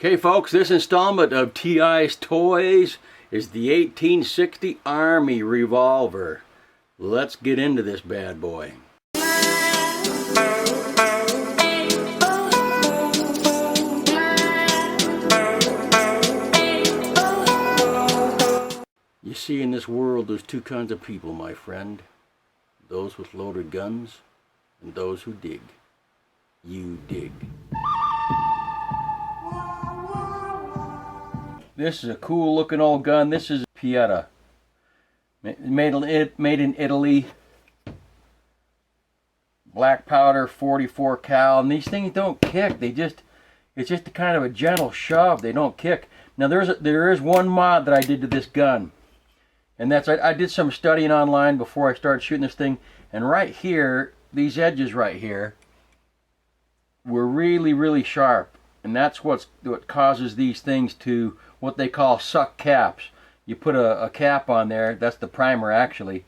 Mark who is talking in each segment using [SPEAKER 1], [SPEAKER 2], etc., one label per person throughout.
[SPEAKER 1] Okay folks, this installment of TI's Toys is the 1860 Army revolver. Let's get into this bad boy. You see, in this world there's two kinds of people, my friend. Those with loaded guns and those who dig. You dig. This is a cool looking old gun. This is a Pieta. Made in Italy. Black powder, 44 cal. And these things don't kick. It's just a kind of a gentle shove. They don't kick. Now there is one mod that I did to this gun. And that's, I did some studying online before I started shooting this thing. And right here, these edges right here were really, really sharp. And that's what causes these things to what they call suck caps. You put a cap on there, that's the primer actually,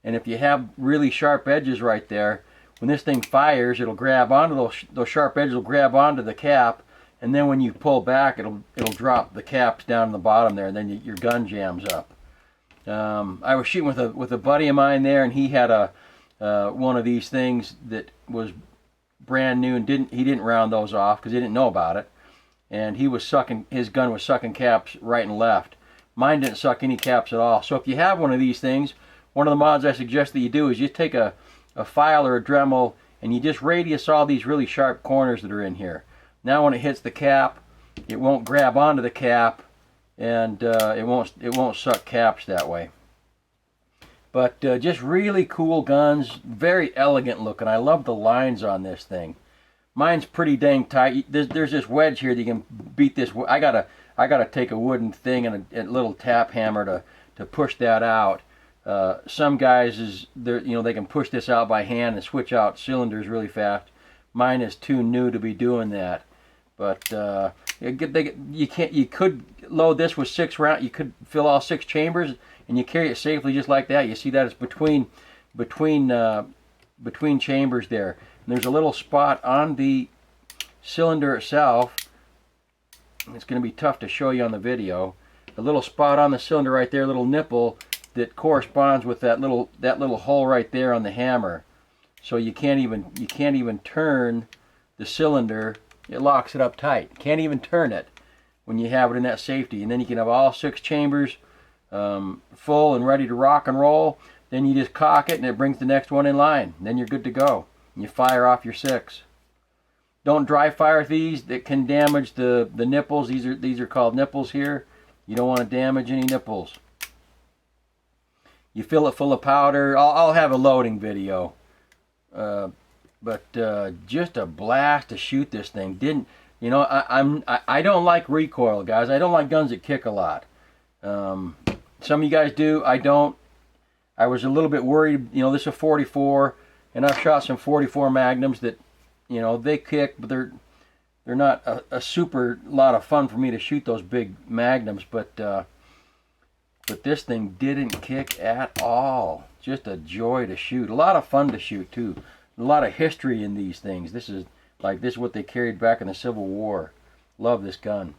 [SPEAKER 1] and if you have really sharp edges right there, when this thing fires, it'll grab onto those sharp edges, will grab onto the cap, and then when you pull back, it'll drop the caps down in the bottom there, and then your gun jams up. I was shooting with a buddy of mine there, and he had one of these things that was brand new, and he didn't round those off because he didn't know about it, and his gun was sucking caps right and left. Mine didn't suck any caps at all. So if you have one of these things, one of the mods I suggest that you do is you take a file or a Dremel and you just radius all these really sharp corners that are in here. Now when it hits the cap, it won't grab onto the cap, and it won't suck caps that way. But just really cool guns, very elegant looking. I love the lines on this thing. Mine's pretty dang tight. There's this wedge here that you can beat this. I gotta take a wooden thing and a little tap hammer to push that out. Some guys they can push this out by hand and switch out cylinders really fast. Mine is too new to be doing that. But you could load this with 6 rounds. You could fill all 6 chambers and you carry it safely just like that. You see that it's between chambers there. And there's a little spot on the cylinder itself. It's going to be tough to show you on the video. A little spot on the cylinder right there, a little nipple that corresponds with that little hole right there on the hammer. So you can't even turn the cylinder. It locks it up tight. Can't even turn it when you have it in that safety. And then you can have all 6 chambers full and ready to rock and roll. Then you just cock it and it brings the next one in line. And then you're good to go. And you fire off your 6. Don't dry fire these. That can damage the nipples. These are called nipples here. You don't want to damage any nipples. You fill it full of powder. I'll have a loading video. But just a blast to shoot this thing. I don't like recoil, guys. I don't like guns that kick a lot. Some of you guys do. I don't. I was a little bit worried. This is a 44, and I've shot some 44 Magnums that, they kick, but they're not a super lot of fun for me to shoot those big Magnums. But this thing didn't kick at all. Just a joy to shoot. A lot of fun to shoot too. A lot of history in these things. This is what they carried back in the Civil War. Love this gun.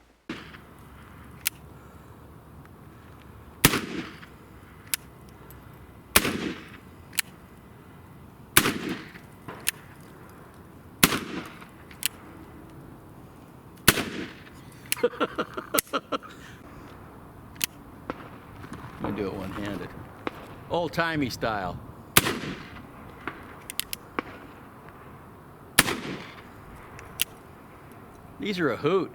[SPEAKER 1] I'm gonna do it one-handed. Old-timey style. These are a hoot.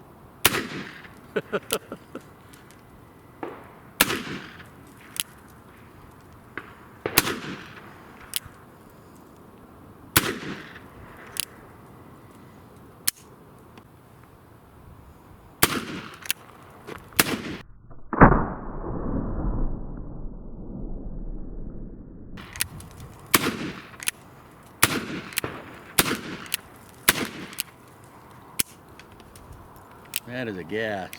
[SPEAKER 1] That is a gas.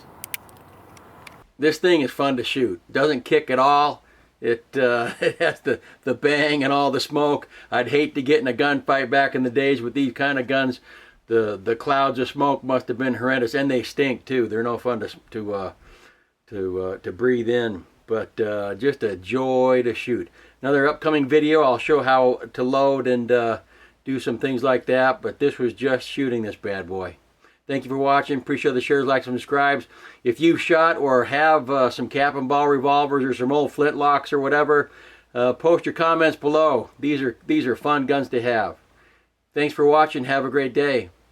[SPEAKER 1] This thing is fun to shoot. Doesn't kick at all. It has the bang and all the smoke. I'd hate to get in a gunfight back in the days with these kind of guns, the clouds of smoke must have been horrendous, and they stink too. They're no fun to breathe in, but just a joy to shoot. Another upcoming video, I'll show how to load and do some things like that, but this was just shooting this bad boy. Thank you for watching. Appreciate the shares, likes, and subscribes. If you've shot or have some cap and ball revolvers or some old flintlocks or whatever, post your comments below. These are fun guns to have. Thanks for watching. Have a great day.